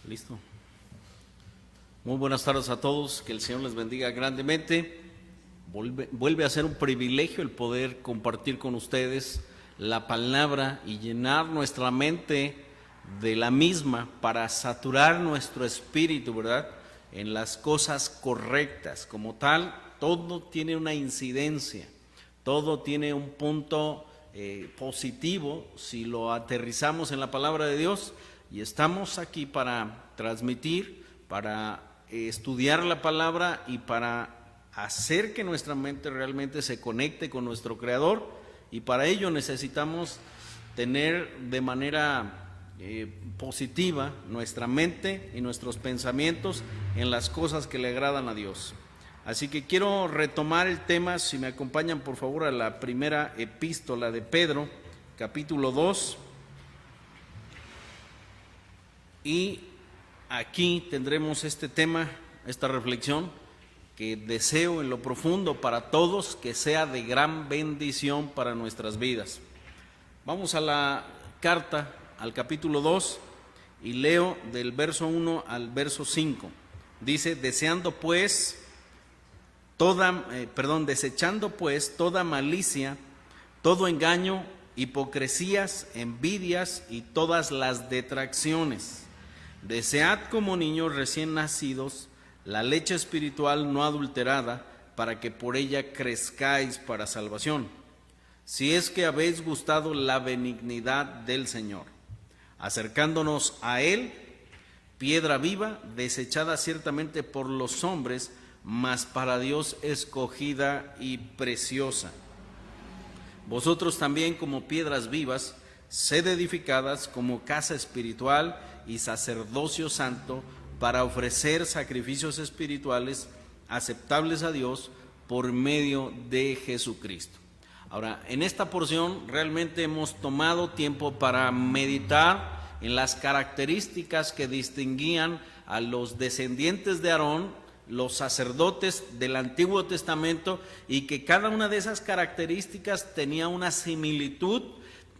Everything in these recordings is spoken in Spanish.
Listo. Muy buenas tardes a todos, que el Señor les bendiga grandemente. Vuelve a ser un privilegio el poder compartir con ustedes la palabra y llenar nuestra mente de la misma para saturar nuestro espíritu, ¿verdad?, en las cosas correctas. Como tal, todo tiene una incidencia, todo tiene un punto positivo si lo aterrizamos en la palabra de Dios, y estamos aquí para transmitir, para estudiar la palabra y para hacer que nuestra mente realmente se conecte con nuestro Creador, y para ello necesitamos tener de manera positiva nuestra mente y nuestros pensamientos en las cosas que le agradan a Dios. Así que quiero retomar el tema, si me acompañan por favor a la primera epístola de Pedro, capítulo 2, y aquí tendremos este tema, esta reflexión, que deseo en lo profundo para todos que sea de gran bendición para nuestras vidas. Vamos a la carta, al capítulo 2, y leo del verso 1 al verso 5. Dice: desechando pues toda malicia, todo engaño, hipocresías, envidias y todas las detracciones. Desead como niños recién nacidos la leche espiritual no adulterada, para que por ella crezcáis para salvación, si es que habéis gustado la benignidad del Señor, acercándonos a Él, piedra viva, desechada ciertamente por los hombres, mas para Dios escogida y preciosa. Vosotros también, como piedras vivas, sed edificadas como casa espiritual y sacerdocio santo, para ofrecer sacrificios espirituales aceptables a Dios por medio de Jesucristo. Ahora, en esta porción realmente hemos tomado tiempo para meditar en las características que distinguían a los descendientes de Aarón, los sacerdotes del Antiguo Testamento, y que cada una de esas características tenía una similitud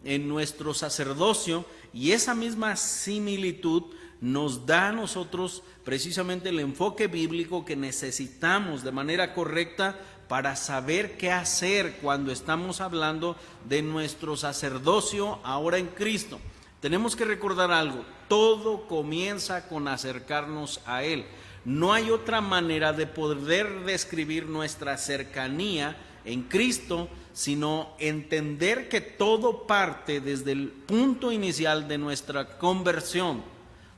en nuestro sacerdocio, y esa misma similitud nos da a nosotros precisamente el enfoque bíblico que necesitamos de manera correcta para saber qué hacer cuando estamos hablando de nuestro sacerdocio ahora en Cristo. Tenemos que recordar algo: todo comienza con acercarnos a Él. No hay otra manera de poder describir nuestra cercanía en Cristo, sino entender que todo parte desde el punto inicial de nuestra conversión,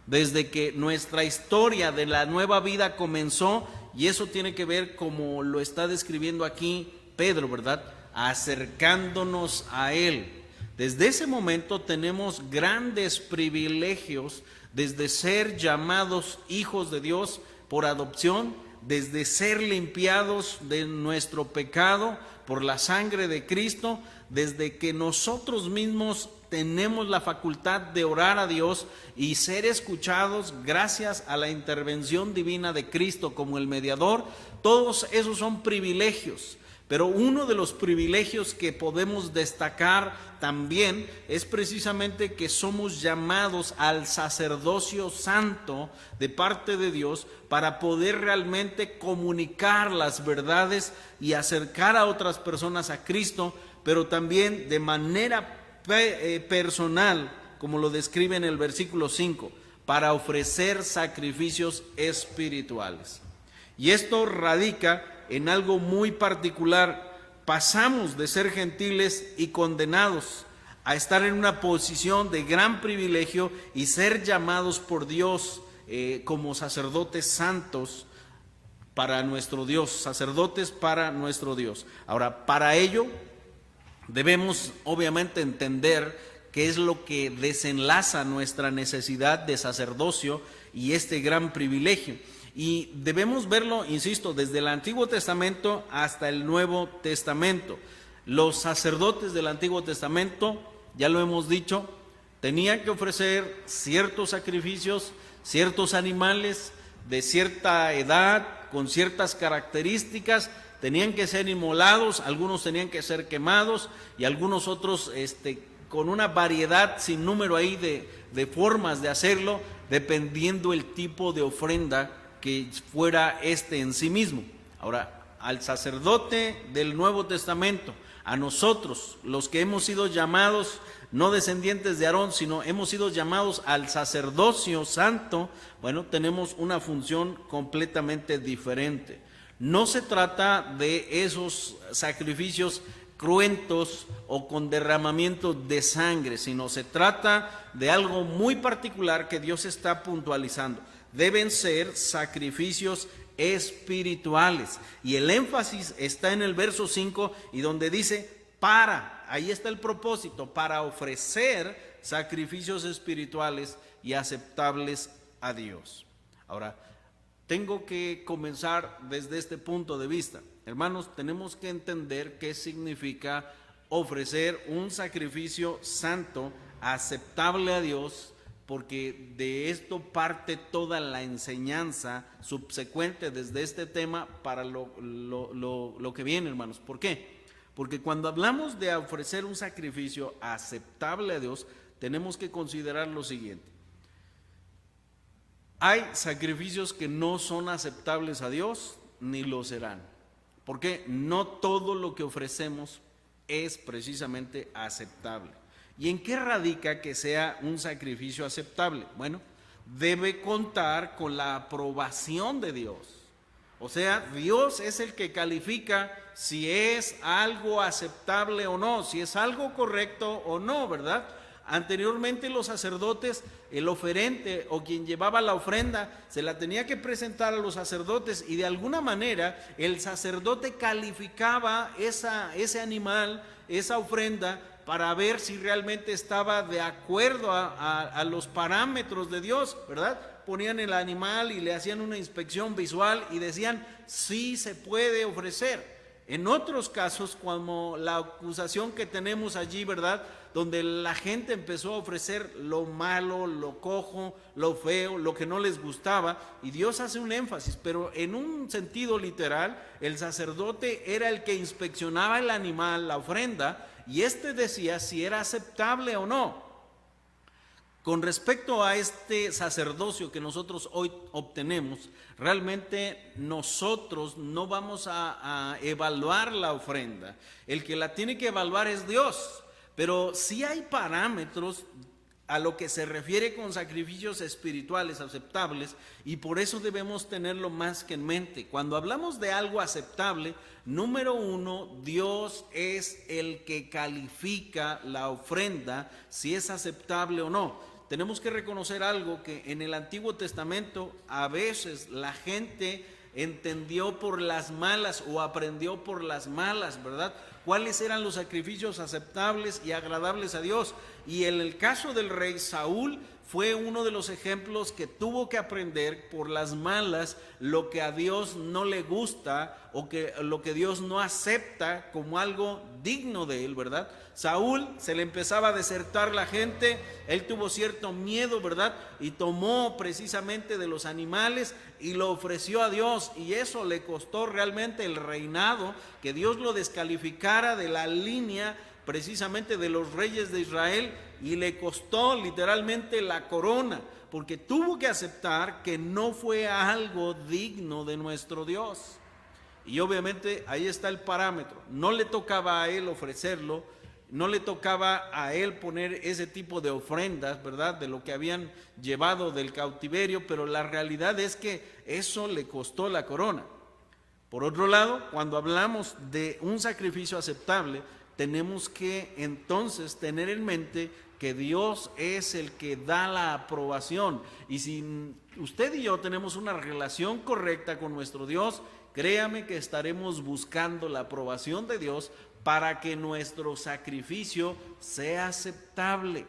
desde que nuestra historia de la nueva vida comenzó, y eso tiene que ver, como lo está describiendo aquí Pedro, ¿verdad?, acercándonos a Él. Desde ese momento tenemos grandes privilegios, desde ser llamados hijos de Dios por adopción, desde ser limpiados de nuestro pecado por la sangre de Cristo, desde que nosotros mismos tenemos la facultad de orar a Dios y ser escuchados gracias a la intervención divina de Cristo como el mediador. Todos esos son privilegios, pero uno de los privilegios que podemos destacar también es precisamente que somos llamados al sacerdocio santo de parte de Dios para poder realmente comunicar las verdades y acercar a otras personas a Cristo, pero también de manera personal, como lo describe en el versículo 5, para ofrecer sacrificios espirituales. Y esto radica en algo muy particular. Pasamos de ser gentiles y condenados a estar en una posición de gran privilegio y ser llamados por Dios como sacerdotes santos para nuestro Dios, sacerdotes para nuestro Dios. Ahora, para ello debemos obviamente entender qué es lo que desenlaza nuestra necesidad de sacerdocio y este gran privilegio. Y debemos verlo, insisto, desde el Antiguo Testamento hasta el Nuevo Testamento. Los sacerdotes del Antiguo Testamento, ya lo hemos dicho, tenían que ofrecer ciertos sacrificios, ciertos animales de cierta edad, con ciertas características. Tenían que ser inmolados, algunos tenían que ser quemados y algunos otros con una variedad sin número ahí de formas de hacerlo, dependiendo el tipo de ofrenda que fuera en sí mismo. Ahora, al sacerdote del Nuevo Testamento, a nosotros, los que hemos sido llamados, no descendientes de Aarón, sino hemos sido llamados al sacerdocio santo, bueno, tenemos una función completamente diferente. No se trata de esos sacrificios cruentos o con derramamiento de sangre, sino se trata de algo muy particular que Dios está puntualizando. Deben ser sacrificios espirituales, y el énfasis está en el verso 5, y donde dice ahí está el propósito, para ofrecer sacrificios espirituales y aceptables a Dios. Ahora, tengo que comenzar desde este punto de vista. Hermanos, tenemos que entender qué significa ofrecer un sacrificio santo, aceptable a Dios, porque de esto parte toda la enseñanza subsecuente desde este tema para lo que viene, hermanos. ¿Por qué? Porque cuando hablamos de ofrecer un sacrificio aceptable a Dios, tenemos que considerar lo siguiente. Hay sacrificios que no son aceptables a Dios, ni lo serán. Porque no todo lo que ofrecemos es precisamente aceptable. ¿Y en qué radica que sea un sacrificio aceptable? Bueno, debe contar con la aprobación de Dios. O sea, Dios es el que califica si es algo aceptable o no, si es algo correcto o no, ¿verdad? Anteriormente los sacerdotes, el oferente o quien llevaba la ofrenda, se la tenía que presentar a los sacerdotes, y de alguna manera el sacerdote calificaba ese animal, esa ofrenda, para ver si realmente estaba de acuerdo a los parámetros de Dios, ¿verdad? Ponían el animal y le hacían una inspección visual y decían, sí se puede ofrecer. En otros casos, como la acusación que tenemos allí, ¿verdad?, donde la gente empezó a ofrecer lo malo, lo cojo, lo feo, lo que no les gustaba, y Dios hace un énfasis, pero en un sentido literal, el sacerdote era el que inspeccionaba el animal, la ofrenda, y decía si era aceptable o no. Con respecto a este sacerdocio que nosotros hoy obtenemos, realmente nosotros no vamos a evaluar la ofrenda. El que la tiene que evaluar es Dios, pero sí hay parámetros a lo que se refiere con sacrificios espirituales aceptables, y por eso debemos tenerlo más que en mente. Cuando hablamos de algo aceptable, número uno, Dios es el que califica la ofrenda si es aceptable o no. Tenemos que reconocer algo, que en el Antiguo Testamento a veces la gente entendió por las malas o aprendió por las malas, ¿verdad?, cuáles eran los sacrificios aceptables y agradables a Dios. Y en el caso del rey Saúl fue uno de los ejemplos que tuvo que aprender por las malas lo que a Dios no le gusta, o que lo que Dios no acepta como algo digno de él, ¿verdad? Saúl se le empezaba a desertar la gente, él tuvo cierto miedo, ¿verdad? Y tomó precisamente de los animales y lo ofreció a Dios, y eso le costó realmente el reinado, que Dios lo descalificara de la línea precisamente de los reyes de Israel, y le costó literalmente la corona, porque tuvo que aceptar que no fue algo digno de nuestro Dios. Y obviamente ahí está el parámetro. No le tocaba a él ofrecerlo, no le tocaba a él poner ese tipo de ofrendas, ¿verdad?, de lo que habían llevado del cautiverio, pero la realidad es que eso le costó la corona. Por otro lado, cuando hablamos de un sacrificio aceptable, tenemos que entonces tener en mente que Dios es el que da la aprobación. Y si usted y yo tenemos una relación correcta con nuestro Dios, créame que estaremos buscando la aprobación de Dios para que nuestro sacrificio sea aceptable.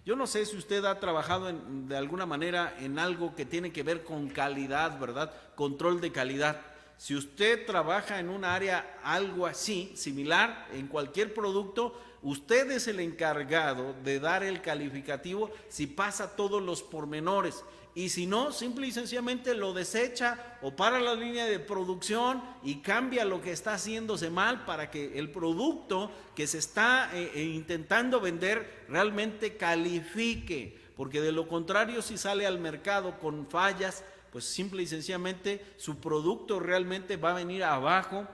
Yo no sé si usted ha trabajado de alguna manera en algo que tiene que ver con calidad, ¿verdad? Control de calidad. Si usted trabaja en un área algo así, similar, en cualquier producto, usted es el encargado de dar el calificativo si pasa todos los pormenores. Y si no, simple y sencillamente lo desecha o para la línea de producción y cambia lo que está haciéndose mal para que el producto que se está intentando vender realmente califique. Porque de lo contrario, si sale al mercado con fallas, pues simple y sencillamente su producto realmente va a venir abajo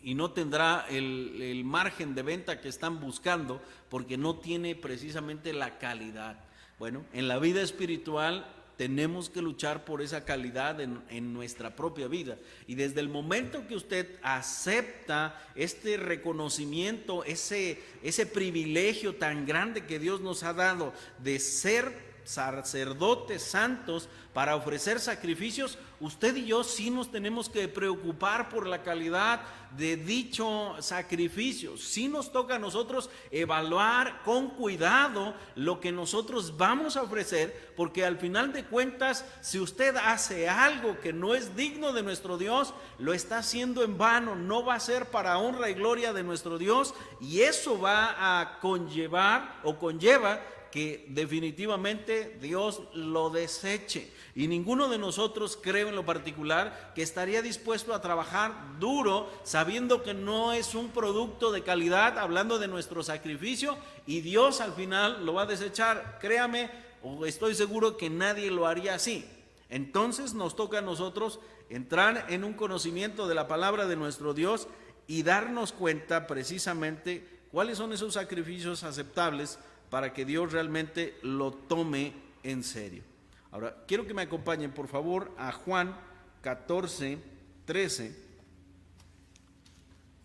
y no tendrá el margen de venta que están buscando porque no tiene precisamente la calidad. Bueno, en la vida espiritual tenemos que luchar por esa calidad en nuestra propia vida. Y desde el momento que usted acepta este reconocimiento, ese privilegio tan grande que Dios nos ha dado de ser sacerdotes santos para ofrecer sacrificios, usted y yo sí nos tenemos que preocupar por la calidad de dicho sacrificio. Sí nos toca a nosotros evaluar con cuidado lo que nosotros vamos a ofrecer, porque al final de cuentas, si usted hace algo que no es digno de nuestro Dios, lo está haciendo en vano, no va a ser para honra y gloria de nuestro Dios, y eso va a conllevar o conlleva que definitivamente Dios lo deseche. Y ninguno de nosotros, creo en lo particular, que estaría dispuesto a trabajar duro sabiendo que no es un producto de calidad, hablando de nuestro sacrificio, y Dios al final lo va a desechar. Créame, o estoy seguro que nadie lo haría así. Entonces nos toca a nosotros entrar en un conocimiento de la palabra de nuestro Dios y darnos cuenta precisamente cuáles son esos sacrificios aceptables para que Dios realmente lo tome en serio. Ahora, quiero que me acompañen, por favor, a Juan 14, 13.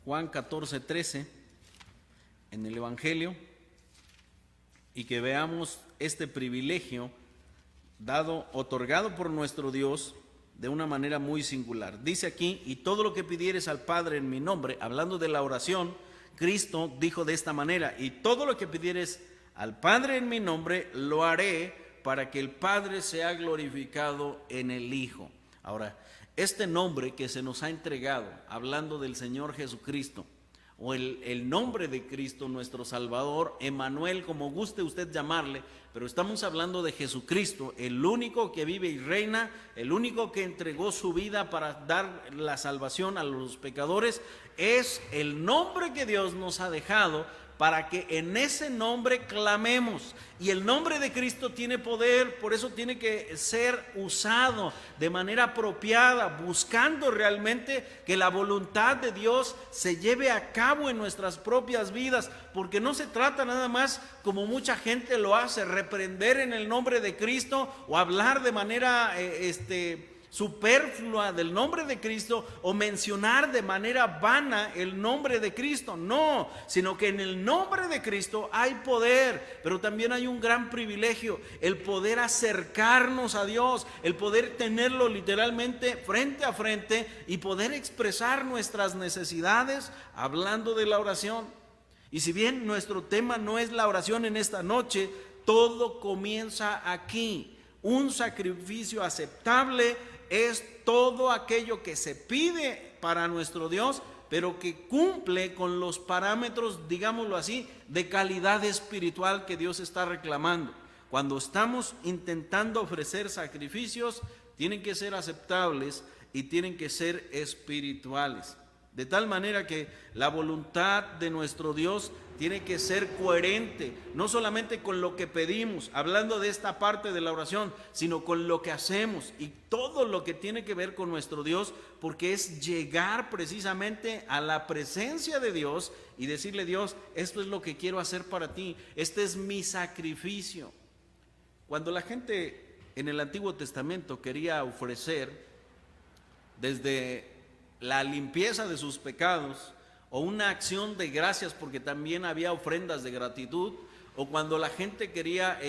Juan 14, 13, en el Evangelio, y que veamos este privilegio otorgado por nuestro Dios de una manera muy singular. Dice aquí: y todo lo que pidieres al Padre en mi nombre, hablando de la oración, Cristo dijo de esta manera: y todo lo que pidieres al Padre en mi nombre, lo haré para que el Padre sea glorificado en el Hijo. Ahora, este nombre que se nos ha entregado, hablando del Señor Jesucristo, o el nombre de Cristo, nuestro Salvador, Emmanuel, como guste usted llamarle, pero estamos hablando de Jesucristo, el único que vive y reina, el único que entregó su vida para dar la salvación a los pecadores. Es el nombre que Dios nos ha dejado para que en ese nombre clamemos. Y el nombre de Cristo tiene poder, por eso tiene que ser usado de manera apropiada, buscando realmente que la voluntad de Dios se lleve a cabo en nuestras propias vidas, porque no se trata nada más, como mucha gente lo hace, reprender en el nombre de Cristo o hablar de manera superflua del nombre de Cristo, o mencionar de manera vana el nombre de Cristo. No, sino que en el nombre de Cristo hay poder, pero también hay un gran privilegio: el poder acercarnos a Dios, el poder tenerlo literalmente frente a frente y poder expresar nuestras necesidades hablando de la oración. Y si bien nuestro tema no es la oración en esta noche, todo comienza aquí. Un sacrificio aceptable es todo aquello que se pide para nuestro Dios, pero que cumple con los parámetros, digámoslo así, de calidad espiritual que Dios está reclamando. Cuando estamos intentando ofrecer sacrificios, tienen que ser aceptables y tienen que ser espirituales. De tal manera que la voluntad de nuestro Dios tiene que ser coherente, no solamente con lo que pedimos, hablando de esta parte de la oración, sino con lo que hacemos y todo lo que tiene que ver con nuestro Dios, porque es llegar precisamente a la presencia de Dios y decirle: Dios, esto es lo que quiero hacer para ti, este es mi sacrificio. Cuando la gente en el Antiguo Testamento quería ofrecer desde la limpieza de sus pecados, o una acción de gracias, porque también había ofrendas de gratitud, o cuando la gente quería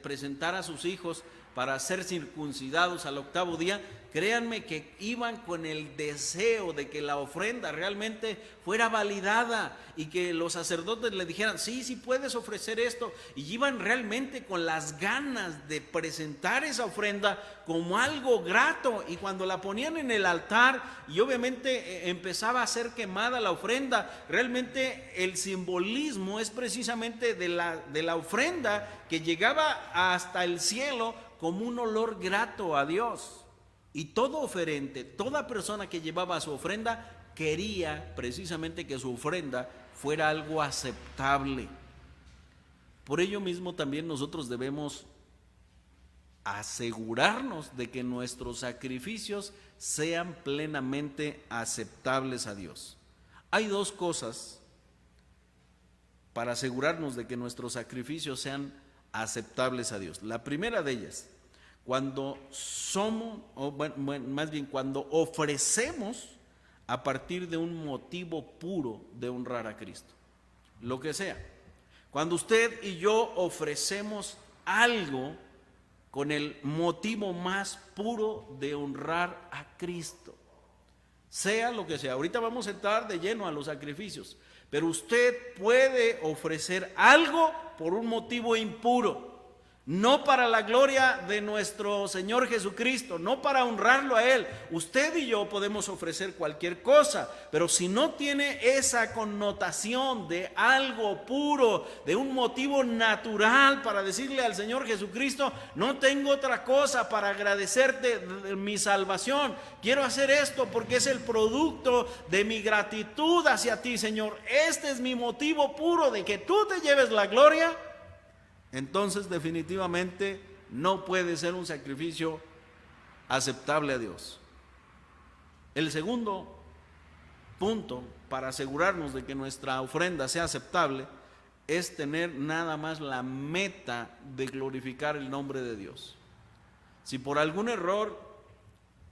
presentar a sus hijos para ser circuncidados al 8º día, créanme que iban con el deseo de que la ofrenda realmente fuera validada y que los sacerdotes le dijeran, sí, sí puedes ofrecer esto, y iban realmente con las ganas de presentar esa ofrenda como algo grato. Y cuando la ponían en el altar y obviamente empezaba a ser quemada la ofrenda, realmente el simbolismo es precisamente de la ofrenda que llegaba hasta el cielo como un olor grato a Dios. Y todo oferente, toda persona que llevaba su ofrenda, quería precisamente que su ofrenda fuera algo aceptable. Por ello mismo también nosotros debemos asegurarnos de que nuestros sacrificios sean plenamente aceptables a Dios. Hay dos cosas para asegurarnos de que nuestros sacrificios sean aceptables a Dios. La primera de ellas, cuando cuando ofrecemos a partir de un motivo puro de honrar a Cristo, lo que sea. Cuando usted y yo ofrecemos algo con el motivo más puro de honrar a Cristo, sea lo que sea. Ahorita vamos a entrar de lleno a los sacrificios, pero usted puede ofrecer algo por un motivo impuro, no para la gloria de nuestro Señor Jesucristo, no para honrarlo a Él. Usted y yo podemos ofrecer cualquier cosa, pero si no tiene esa connotación de algo puro, de un motivo natural para decirle al Señor Jesucristo, no tengo otra cosa para agradecerte de mi salvación, quiero hacer esto porque es el producto de mi gratitud hacia ti, Señor, este es mi motivo puro de que tú te lleves la gloria, entonces definitivamente no puede ser un sacrificio aceptable a Dios. El segundo punto para asegurarnos de que nuestra ofrenda sea aceptable es tener nada más la meta de glorificar el nombre de Dios. Si por algún error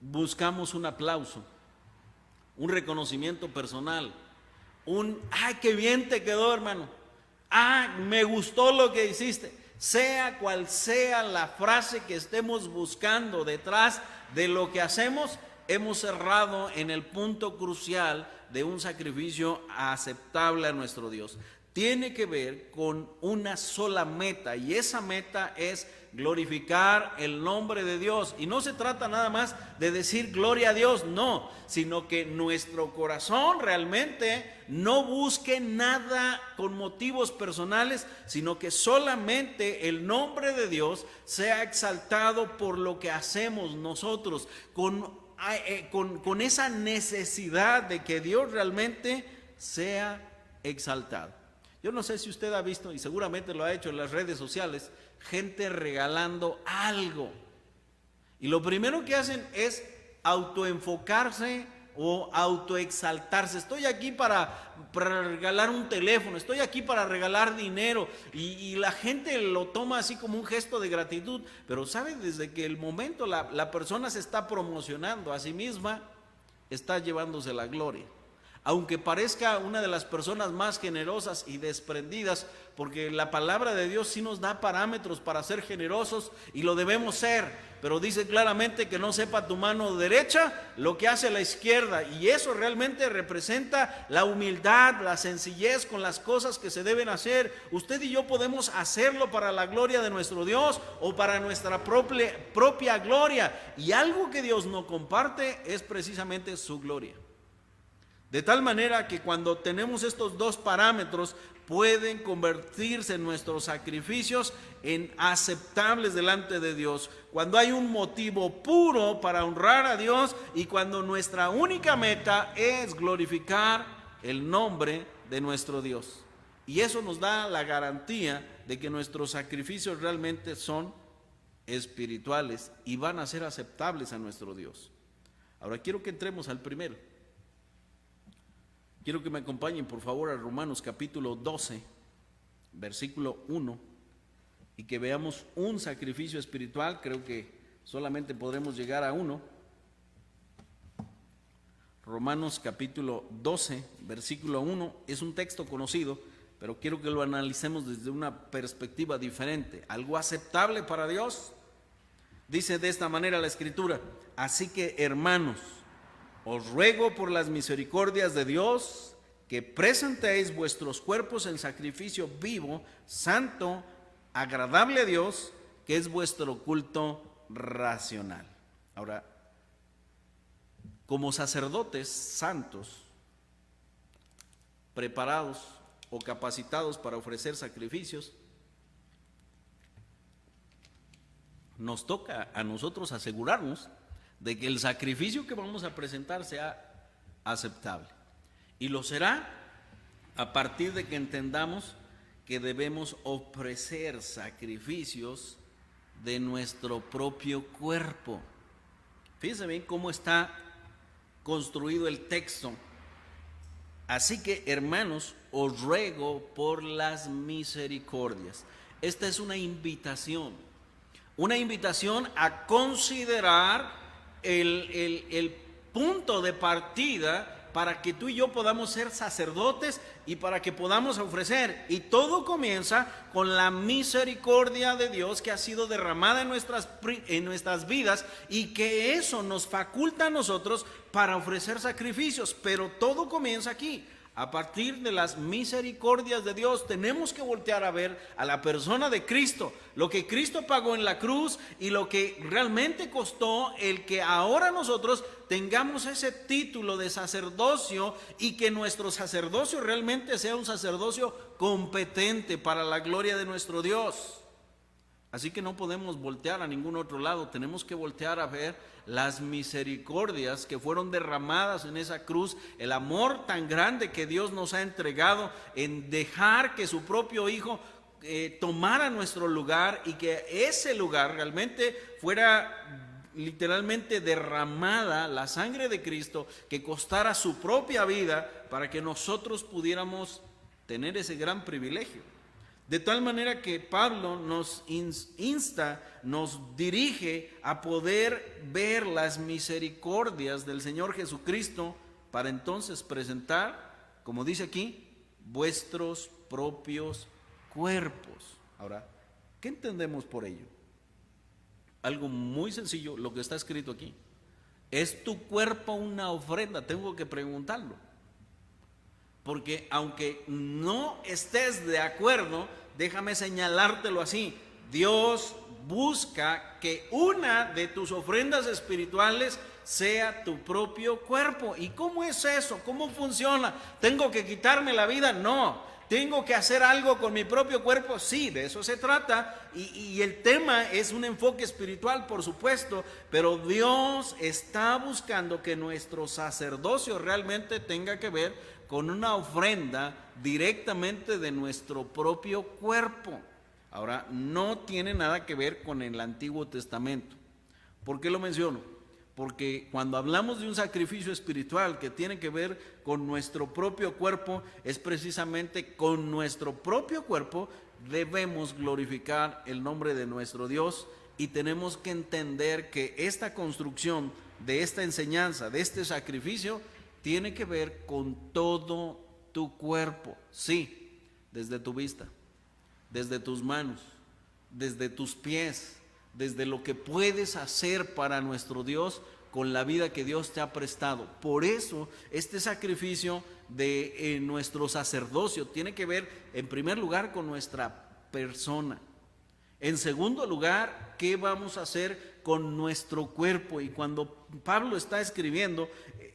buscamos un aplauso, un reconocimiento personal, ¡ay, qué bien te quedó, hermano! Me gustó lo que hiciste. Sea cual sea la frase que estemos buscando detrás de lo que hacemos, hemos cerrado en el punto crucial de un sacrificio aceptable a nuestro Dios. Tiene que ver con una sola meta, y esa meta es glorificar el nombre de Dios. Y no se trata nada más de decir gloria a Dios, no, sino que nuestro corazón realmente no busque nada con motivos personales, sino que solamente el nombre de Dios sea exaltado por lo que hacemos nosotros, con esa necesidad de que Dios realmente sea exaltado. Yo no sé si usted ha visto, y seguramente lo ha hecho en las redes sociales, gente regalando algo. Y lo primero que hacen es autoenfocarse o autoexaltarse. Estoy aquí para regalar un teléfono, estoy aquí para regalar dinero. Y la gente lo toma así como un gesto de gratitud. Pero sabe, desde que el momento la persona se está promocionando a sí misma, está llevándose la gloria. Aunque parezca una de las personas más generosas y desprendidas, porque la palabra de Dios sí nos da parámetros para ser generosos y lo debemos ser, pero dice claramente que no sepa tu mano derecha lo que hace la izquierda, y eso realmente representa la humildad, la sencillez con las cosas que se deben hacer. Usted y yo podemos hacerlo para la gloria de nuestro Dios o para nuestra propia gloria, y algo que Dios no comparte es precisamente su gloria. De tal manera que cuando tenemos estos dos parámetros, pueden convertirse nuestros sacrificios en aceptables delante de Dios. Cuando hay un motivo puro para honrar a Dios y cuando nuestra única meta es glorificar el nombre de nuestro Dios. Y eso nos da la garantía de que nuestros sacrificios realmente son espirituales y van a ser aceptables a nuestro Dios. Ahora quiero que entremos al primero. Quiero que me acompañen por favor a Romanos capítulo 12, versículo 1, y que veamos un sacrificio espiritual. Creo que solamente podremos llegar a uno. Romanos capítulo 12, versículo 1, es un texto conocido, pero quiero que lo analicemos desde una perspectiva diferente. ¿Algo aceptable para Dios? Dice de esta manera la Escritura: así que, hermanos, os ruego por las misericordias de Dios que presentéis vuestros cuerpos en sacrificio vivo, santo, agradable a Dios, que es vuestro culto racional. Ahora, como sacerdotes santos, preparados o capacitados para ofrecer sacrificios, nos toca a nosotros asegurarnos de que el sacrificio que vamos a presentar sea aceptable. Y lo será a partir de que entendamos que debemos ofrecer sacrificios de nuestro propio cuerpo. Fíjense bien cómo está construido el texto. Así que, hermanos, os ruego por las misericordias. Esta es una invitación a considerar el punto de partida para que tú y yo podamos ser sacerdotes y para que podamos ofrecer. Y todo comienza con la misericordia de Dios que ha sido derramada en nuestras vidas, y que eso nos faculta a nosotros para ofrecer sacrificios. Pero todo comienza aquí. A partir de las misericordias de Dios tenemos que voltear a ver a la persona de Cristo, lo que Cristo pagó en la cruz y lo que realmente costó el que ahora nosotros tengamos ese título de sacerdocio, y que nuestro sacerdocio realmente sea un sacerdocio competente para la gloria de nuestro Dios. Así que no podemos voltear a ningún otro lado, tenemos que voltear a ver las misericordias que fueron derramadas en esa cruz, el amor tan grande que Dios nos ha entregado en dejar que su propio Hijo tomara nuestro lugar, y que ese lugar realmente fuera literalmente derramada la sangre de Cristo, que costara su propia vida para que nosotros pudiéramos tener ese gran privilegio. De tal manera que Pablo nos insta, nos dirige a poder ver las misericordias del Señor Jesucristo, para entonces presentar, como dice aquí, vuestros propios cuerpos. Ahora, ¿qué entendemos por ello? Algo muy sencillo, lo que está escrito aquí. ¿Es tu cuerpo una ofrenda? Tengo que preguntarlo. Porque aunque no estés de acuerdo, déjame señalártelo así: Dios busca que una de tus ofrendas espirituales sea tu propio cuerpo. ¿Y cómo es eso? ¿Cómo funciona? ¿Tengo que quitarme la vida? No. ¿Tengo que hacer algo con mi propio cuerpo? Sí, de eso se trata. Y el tema es un enfoque espiritual, por supuesto, pero Dios está buscando que nuestro sacerdocio realmente tenga que ver con una ofrenda directamente de nuestro propio cuerpo. Ahora, no tiene nada que ver con el Antiguo Testamento. ¿Por qué lo menciono? Porque cuando hablamos de un sacrificio espiritual que tiene que ver con nuestro propio cuerpo, es precisamente con nuestro propio cuerpo debemos glorificar el nombre de nuestro Dios, y tenemos que entender que esta construcción de esta enseñanza, de este sacrificio, tiene que ver con todo tu cuerpo. Sí, desde tu vista, desde tus manos, desde tus pies, desde lo que puedes hacer para nuestro Dios con la vida que Dios te ha prestado. Por eso este sacrificio de nuestro sacerdocio tiene que ver, en primer lugar, con nuestra persona. En segundo lugar, ¿qué vamos a hacer con nuestro cuerpo? Y cuando Pablo está escribiendo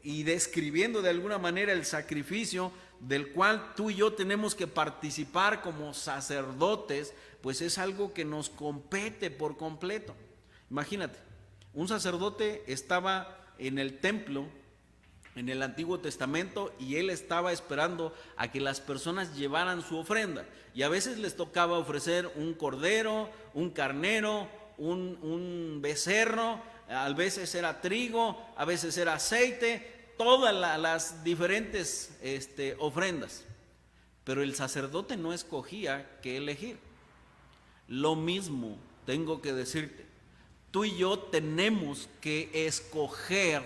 y describiendo de alguna manera el sacrificio del cual tú y yo tenemos que participar como sacerdotes, pues es algo que nos compete por completo. Imagínate, un sacerdote estaba en el templo en el Antiguo Testamento, y él estaba esperando a que las personas llevaran su ofrenda, y a veces les tocaba ofrecer un cordero, un carnero, un becerro, a veces era trigo, a veces era aceite, todas las diferentes ofrendas. Pero el sacerdote no escogía qué elegir. Lo mismo tengo que decirte, tú y yo tenemos que escoger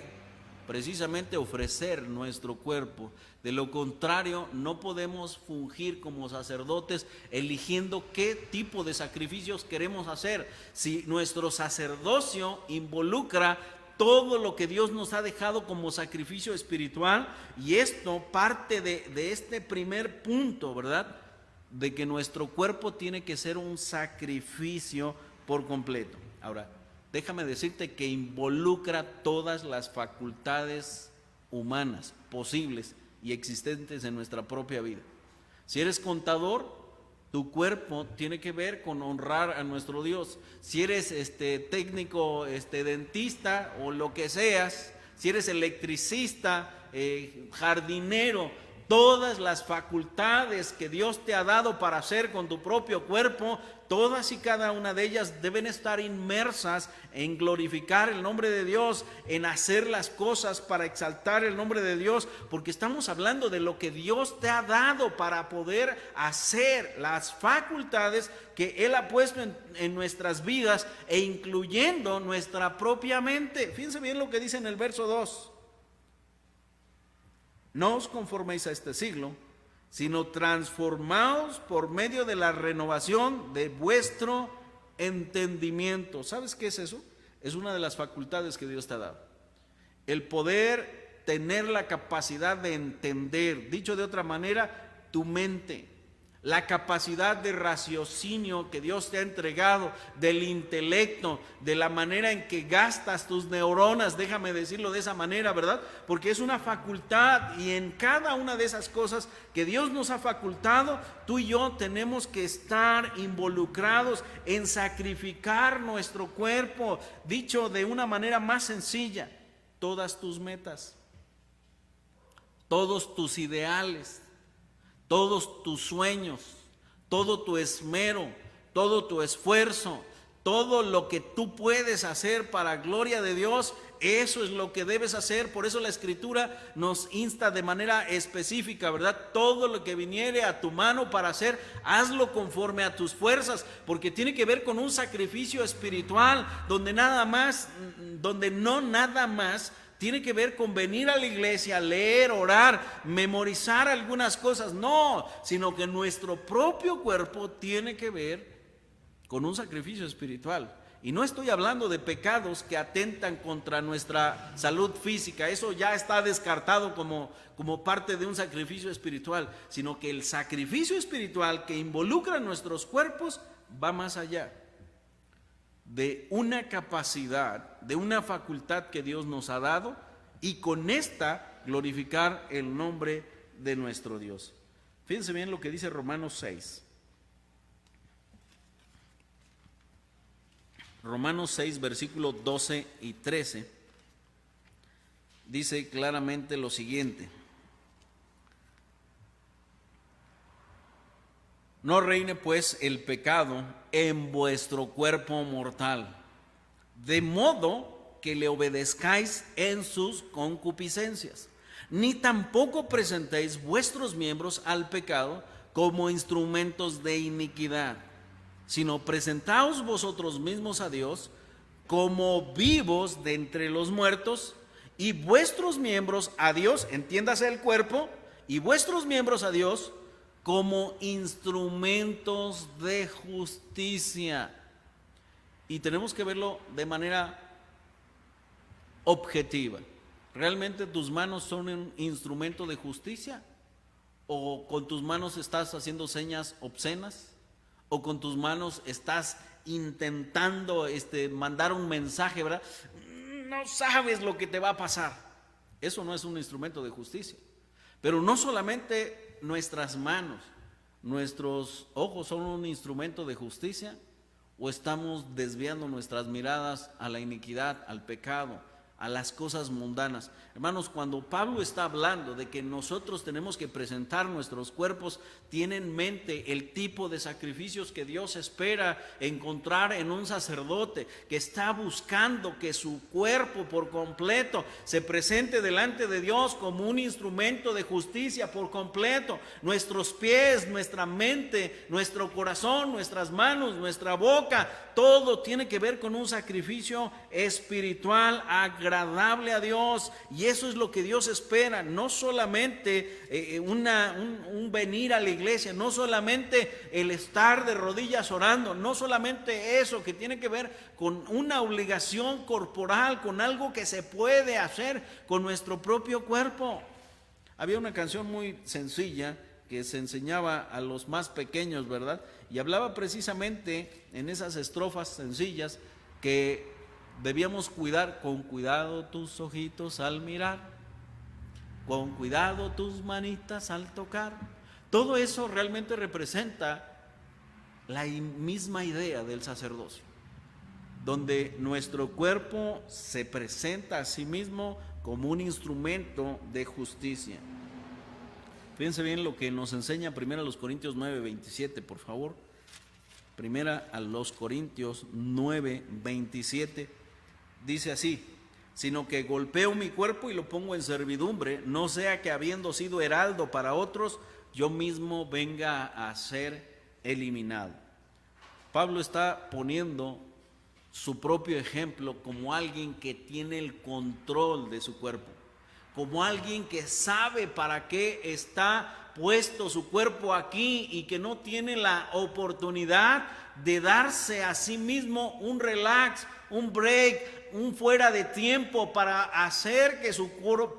precisamente ofrecer nuestro cuerpo. De lo contrario, no podemos fungir como sacerdotes eligiendo qué tipo de sacrificios queremos hacer. Si nuestro sacerdocio involucra todo lo que Dios nos ha dejado como sacrificio espiritual, y esto parte de este primer punto, ¿verdad? De que nuestro cuerpo tiene que ser un sacrificio por completo. Ahora, déjame decirte que involucra todas las facultades humanas posibles y existentes en nuestra propia vida. Si eres contador, tu cuerpo tiene que ver con honrar a nuestro Dios. Si eres técnico, dentista o lo que seas, si eres electricista, jardinero, todas las facultades que Dios te ha dado para hacer con tu propio cuerpo, todas y cada una de ellas deben estar inmersas en glorificar el nombre de Dios, en hacer las cosas para exaltar el nombre de Dios, porque estamos hablando de lo que Dios te ha dado para poder hacer las facultades que Él ha puesto en nuestras vidas, e incluyendo nuestra propia mente. Fíjense bien lo que dice en el verso 2. No os conforméis a este siglo, sino transformaos por medio de la renovación de vuestro entendimiento. ¿Sabes qué es eso? Es una de las facultades que Dios te ha dado. El poder tener la capacidad de entender, dicho de otra manera, tu mente. La capacidad de raciocinio que Dios te ha entregado, del intelecto, de la manera en que gastas tus neuronas, déjame decirlo de esa manera, ¿verdad? Porque es una facultad, y en cada una de esas cosas que Dios nos ha facultado, tú y yo tenemos que estar involucrados en sacrificar nuestro cuerpo. Dicho de una manera más sencilla, todas tus metas, todos tus ideales, todos tus sueños, todo tu esmero, todo tu esfuerzo, todo lo que tú puedes hacer para gloria de Dios, eso es lo que debes hacer. Por eso la Escritura nos insta de manera específica, ¿verdad? Todo lo que viniere a tu mano para hacer, hazlo conforme a tus fuerzas, porque tiene que ver con un sacrificio espiritual, donde no nada más tiene que ver con venir a la iglesia, leer, orar, memorizar algunas cosas. No, sino que nuestro propio cuerpo tiene que ver con un sacrificio espiritual. Y no estoy hablando de pecados que atentan contra nuestra salud física. Eso ya está descartado como parte de un sacrificio espiritual. Sino que el sacrificio espiritual que involucra nuestros cuerpos va más allá de una capacidad, de una facultad que Dios nos ha dado, y con esta glorificar el nombre de nuestro Dios. Fíjense bien lo que dice Romanos 6. Romanos 6, versículos 12 y 13, dice claramente lo siguiente: no reine pues el pecado en vuestro cuerpo mortal, de modo que le obedezcáis en sus concupiscencias, ni tampoco presentéis vuestros miembros al pecado como instrumentos de iniquidad, sino presentaos vosotros mismos a Dios como vivos de entre los muertos, y vuestros miembros a Dios, entiéndase el cuerpo, y vuestros miembros a Dios como instrumentos de justicia. Y tenemos que verlo de manera objetiva. ¿Realmente tus manos son un instrumento de justicia? ¿O con tus manos estás haciendo señas obscenas? ¿O con tus manos estás intentando mandar un mensaje, ¿verdad? No sabes lo que te va a pasar. Eso no es un instrumento de justicia. Pero no solamente nuestras manos, nuestros ojos son un instrumento de justicia, o estamos desviando nuestras miradas a la iniquidad, al pecado, a las cosas mundanas. Hermanos, cuando Pablo está hablando de que nosotros tenemos que presentar nuestros cuerpos, tiene en mente el tipo de sacrificios que Dios espera encontrar en un sacerdote que está buscando que su cuerpo por completo se presente delante de Dios como un instrumento de justicia por completo. Nuestros pies, nuestra mente, nuestro corazón, nuestras manos, nuestra boca, todo tiene que ver con un sacrificio espiritual agradable a Dios, y eso es lo que Dios espera. No solamente un venir a la iglesia, no solamente el estar de rodillas orando, no solamente eso, que tiene que ver con una obligación corporal, con algo que se puede hacer con nuestro propio cuerpo. Había una canción muy sencilla que se enseñaba a los más pequeños, ¿verdad? Y hablaba precisamente en esas estrofas sencillas que debíamos cuidar: con cuidado tus ojitos al mirar, con cuidado tus manitas al tocar. Todo eso realmente representa la misma idea del sacerdocio, donde nuestro cuerpo se presenta a sí mismo como un instrumento de justicia. Fíjense bien lo que nos enseña 1 Corintios 9:27, por favor. 1 Corintios 9:27 dice así: sino que golpeo mi cuerpo y lo pongo en servidumbre, no sea que habiendo sido heraldo para otros, yo mismo venga a ser eliminado. Pablo está poniendo su propio ejemplo como alguien que tiene el control de su cuerpo, como alguien que sabe para qué está puesto su cuerpo aquí y que no tiene la oportunidad de darse a sí mismo un relax, un break, un fuera de tiempo para hacer que su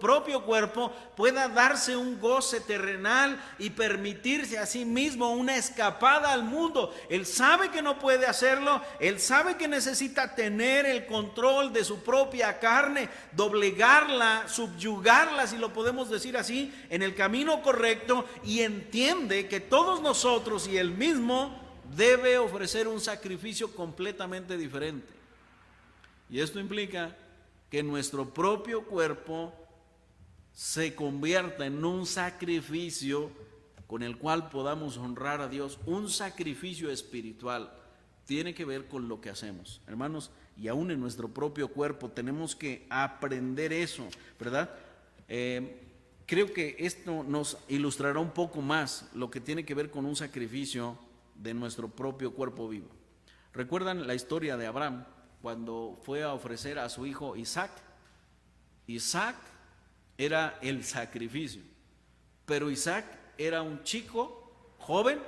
propio cuerpo pueda darse un goce terrenal y permitirse a sí mismo una escapada al mundo. Él sabe que no puede hacerlo, él sabe que necesita tener el control de su propia carne, doblegarla, subyugarla, si lo podemos decir así, en el camino correcto, y entiende que todos nosotros y él mismo debe ofrecer un sacrificio completamente diferente. Y esto implica que nuestro propio cuerpo se convierta en un sacrificio con el cual podamos honrar a Dios, un sacrificio espiritual. Tiene que ver con lo que hacemos, hermanos, y aún en nuestro propio cuerpo tenemos que aprender eso, ¿verdad? Creo que esto nos ilustrará un poco más lo que tiene que ver con un sacrificio de nuestro propio cuerpo vivo. ¿Recuerdan la historia de Abraham cuando fue a ofrecer a su hijo Isaac? Isaac era el sacrificio, pero Isaac era un chico joven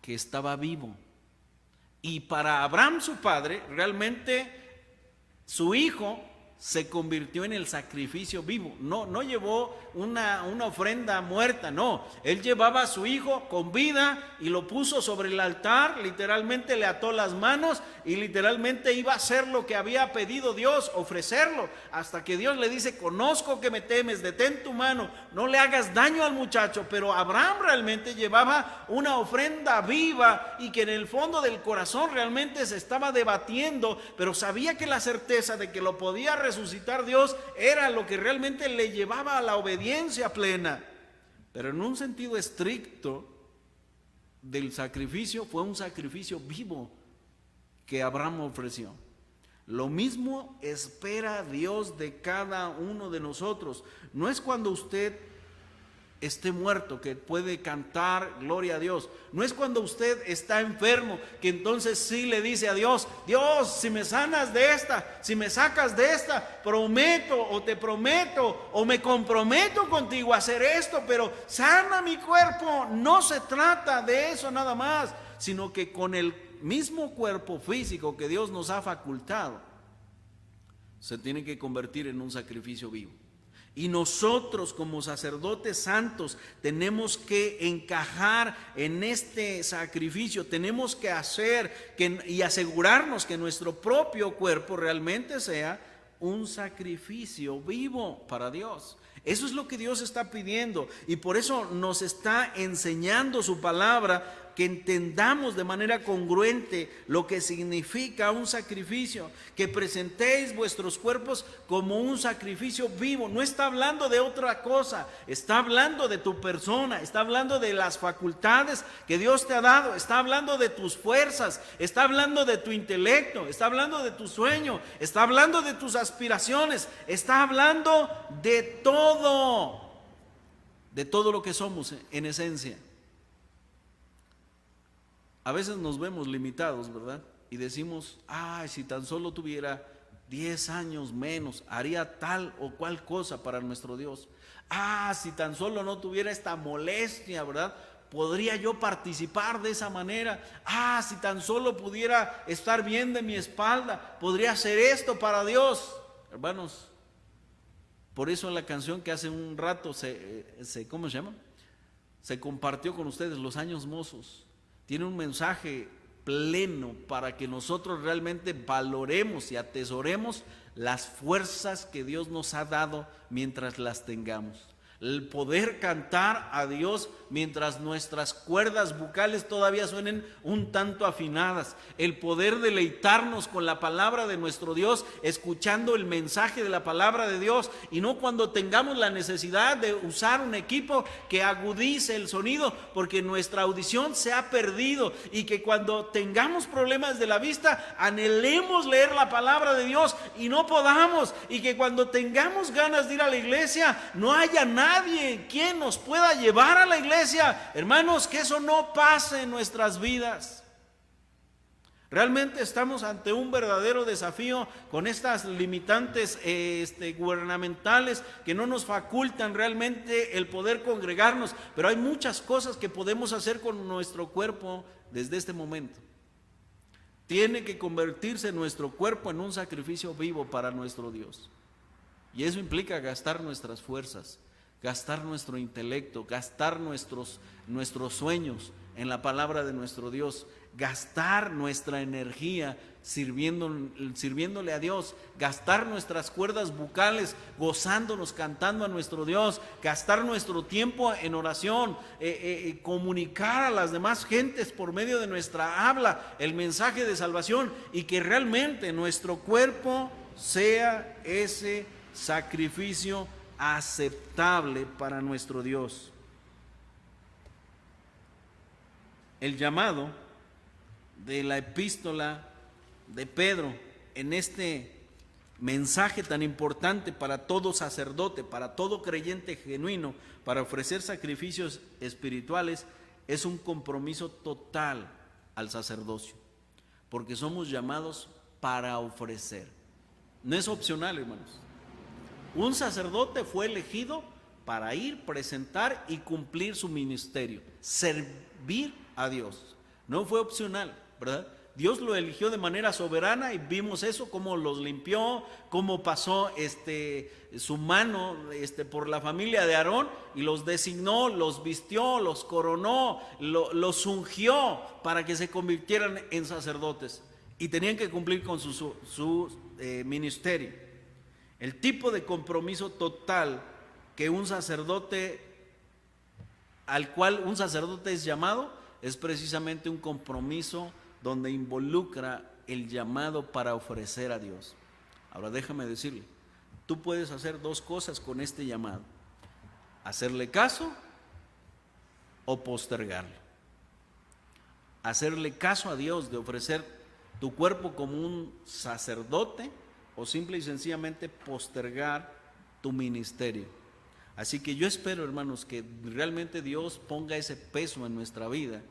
que estaba vivo, y para Abraham, su padre, realmente su hijo se convirtió en el sacrificio vivo. No llevó una ofrenda muerta, no. Él llevaba a su hijo con vida y lo puso sobre el altar, literalmente le ató las manos y literalmente iba a hacer lo que había pedido Dios, ofrecerlo, hasta que Dios le dice: conozco que me temes, detén tu mano, no le hagas daño al muchacho. Pero Abraham realmente llevaba una ofrenda viva y que en el fondo del corazón realmente se estaba debatiendo, pero sabía que la certeza de que lo podía resucitar Dios era lo que realmente le llevaba a la obediencia plena. Pero en un sentido estricto del sacrificio, fue un sacrificio vivo que Abraham ofreció. Lo mismo espera Dios de cada uno de nosotros. No es cuando usted esté muerto que puede cantar gloria a Dios. No es cuando usted está enfermo que entonces sí le dice a Dios: Dios, si me sanas de esta, si me sacas de esta, prometo o te prometo o me comprometo contigo a hacer esto, pero sana mi cuerpo. No se trata de eso nada más, sino que con el mismo cuerpo físico que Dios nos ha facultado, se tiene que convertir en un sacrificio vivo. Y nosotros como sacerdotes santos tenemos que encajar en este sacrificio, tenemos que hacer y asegurarnos que nuestro propio cuerpo realmente sea un sacrificio vivo para Dios. Eso es lo que Dios está pidiendo, y por eso nos está enseñando su palabra, que entendamos de manera congruente lo que significa un sacrificio, que presentéis vuestros cuerpos como un sacrificio vivo. No está hablando de otra cosa, está hablando de tu persona, está hablando de las facultades que Dios te ha dado, está hablando de tus fuerzas, está hablando de tu intelecto, está hablando de tu sueño, está hablando de tus aspiraciones, está hablando de todo lo que somos en esencia. A veces nos vemos limitados, ¿verdad? y decimos, ay, si tan solo tuviera 10 años menos, haría tal o cual cosa para nuestro Dios. Ah, si tan solo no tuviera esta molestia, ¿verdad? ¿Podría yo participar de esa manera? Ah, si tan solo pudiera estar bien de mi espalda, podría hacer esto para Dios. Hermanos, por eso la canción que hace un rato ¿cómo se llama? Se compartió con ustedes, Los Años Mozos, tiene un mensaje pleno para que nosotros realmente valoremos y atesoremos las fuerzas que Dios nos ha dado mientras las tengamos. El poder cantar a Dios mientras nuestras cuerdas vocales todavía suenen un tanto afinadas. El poder deleitarnos con la palabra de nuestro Dios, escuchando el mensaje de la palabra de Dios, y no cuando tengamos la necesidad de usar un equipo que agudice el sonido, porque nuestra audición se ha perdido, y que cuando tengamos problemas de la vista anhelemos leer la palabra de Dios y no podamos, y que cuando tengamos ganas de ir a la iglesia no haya nadie quien nos pueda llevar a la iglesia. Hermanos, que eso no pase en nuestras vidas. Realmente estamos ante un verdadero desafío con estas limitantes gubernamentales que no nos facultan realmente el poder congregarnos, pero hay muchas cosas que podemos hacer con nuestro cuerpo desde este momento. Tiene que convertirse nuestro cuerpo en un sacrificio vivo para nuestro Dios, y eso implica gastar nuestras fuerzas, gastar nuestro intelecto, gastar nuestros sueños en la palabra de nuestro Dios, gastar nuestra energía sirviéndole a Dios, gastar nuestras cuerdas vocales gozándonos, cantando a nuestro Dios, gastar nuestro tiempo en oración, comunicar a las demás gentes por medio de nuestra habla el mensaje de salvación, y que realmente nuestro cuerpo sea ese sacrificio aceptable para nuestro Dios. El llamado de la epístola de Pedro en este mensaje tan importante para todo sacerdote, para todo creyente genuino, para ofrecer sacrificios espirituales, es un compromiso total al sacerdocio, porque somos llamados para ofrecer. No es opcional, hermanos. Un sacerdote fue elegido para ir, presentar y cumplir su ministerio, servir a Dios. No fue opcional, ¿verdad? Dios lo eligió de manera soberana, y vimos eso, cómo los limpió, cómo pasó su mano por la familia de Aarón y los designó, los vistió, los coronó, los ungió para que se convirtieran en sacerdotes, y tenían que cumplir con su ministerio. El tipo de compromiso total que al cual un sacerdote es llamado, es precisamente un compromiso donde involucra el llamado para ofrecer a Dios. Ahora déjame decirle, tú puedes hacer dos cosas con este llamado: hacerle caso o postergarlo. Hacerle caso a Dios de ofrecer tu cuerpo como un sacerdote, o simple y sencillamente postergar tu ministerio. Así que yo espero, hermanos, que realmente Dios ponga ese peso en nuestra vida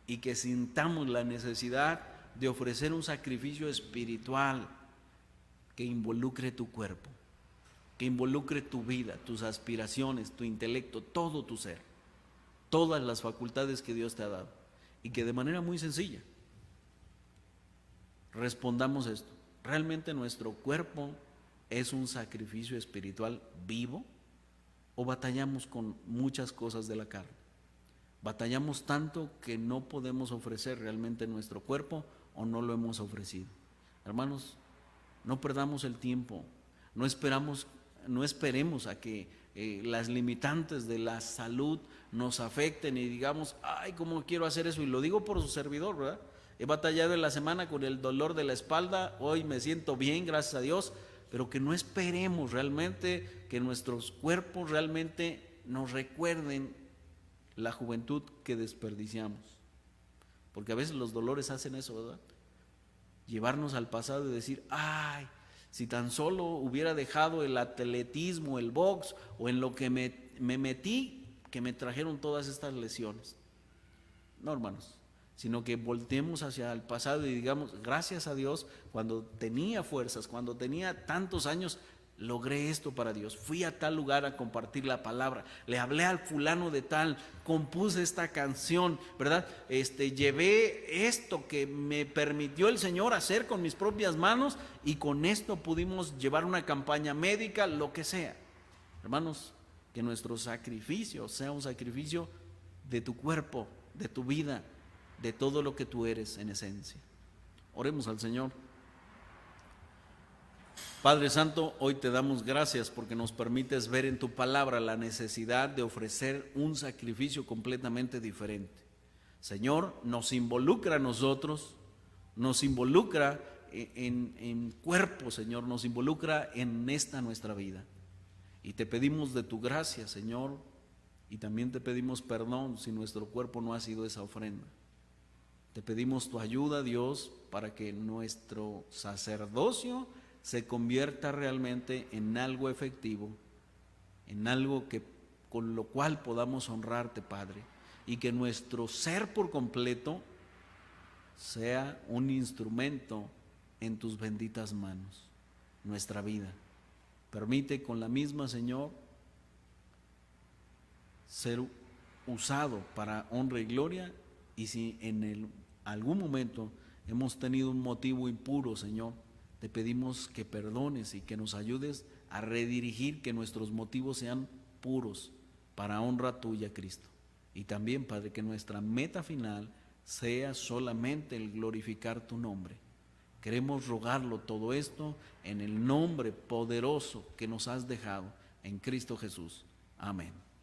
y que sintamos la necesidad de ofrecer un sacrificio espiritual que involucre tu cuerpo, que involucre tu vida, tus aspiraciones, tu intelecto, todo tu ser, todas las facultades que Dios te ha dado, y que de manera muy sencilla respondamos esto: ¿realmente nuestro cuerpo es un sacrificio espiritual vivo? ¿O batallamos con muchas cosas de la carne? Batallamos tanto que no podemos ofrecer realmente nuestro cuerpo, o no lo hemos ofrecido. Hermanos, no perdamos el tiempo, no esperemos a que las limitantes de la salud nos afecten y digamos, ay, ¿cómo quiero hacer eso? Y lo digo por su servidor, ¿verdad? He batallado en la semana con el dolor de la espalda, hoy me siento bien, gracias a Dios, pero que no esperemos realmente que nuestros cuerpos realmente nos recuerden la juventud que desperdiciamos, porque a veces los dolores hacen eso, ¿verdad? Llevarnos al pasado y decir, ay, si tan solo hubiera dejado el atletismo, el box, o en lo que me metí, que me trajeron todas estas lesiones. No, hermanos, sino que volteemos hacia el pasado y digamos, gracias a Dios, cuando tenía fuerzas, cuando tenía tantos años, logré esto para Dios. Fui a tal lugar a compartir la palabra, le hablé al fulano de tal, compuse esta canción, ¿verdad? Llevé esto que me permitió el Señor hacer con mis propias manos, y con esto pudimos llevar una campaña médica, lo que sea. Hermanos, que nuestro sacrificio sea un sacrificio de tu cuerpo, de tu vida, de todo lo que tú eres en esencia. Oremos al Señor. Padre Santo, hoy te damos gracias porque nos permites ver en tu palabra la necesidad de ofrecer un sacrificio completamente diferente. Señor, nos involucra a nosotros, nos involucra en cuerpo, Señor, nos involucra en esta nuestra vida. Y te pedimos de tu gracia, Señor, y también te pedimos perdón si nuestro cuerpo no ha sido esa ofrenda. Te pedimos tu ayuda, Dios, para que nuestro sacerdocio se convierta realmente en algo efectivo, en algo que con lo cual podamos honrarte, Padre, y que nuestro ser por completo sea un instrumento en tus benditas manos, nuestra vida. Permite con la misma, Señor, ser usado para honra y gloria, y si en algún momento hemos tenido un motivo impuro, Señor, te pedimos que perdones y que nos ayudes a redirigir, que nuestros motivos sean puros para honra tuya, Cristo. Y también, Padre, que nuestra meta final sea solamente el glorificar tu nombre. Queremos rogarlo todo esto en el nombre poderoso que nos has dejado en Cristo Jesús. Amén.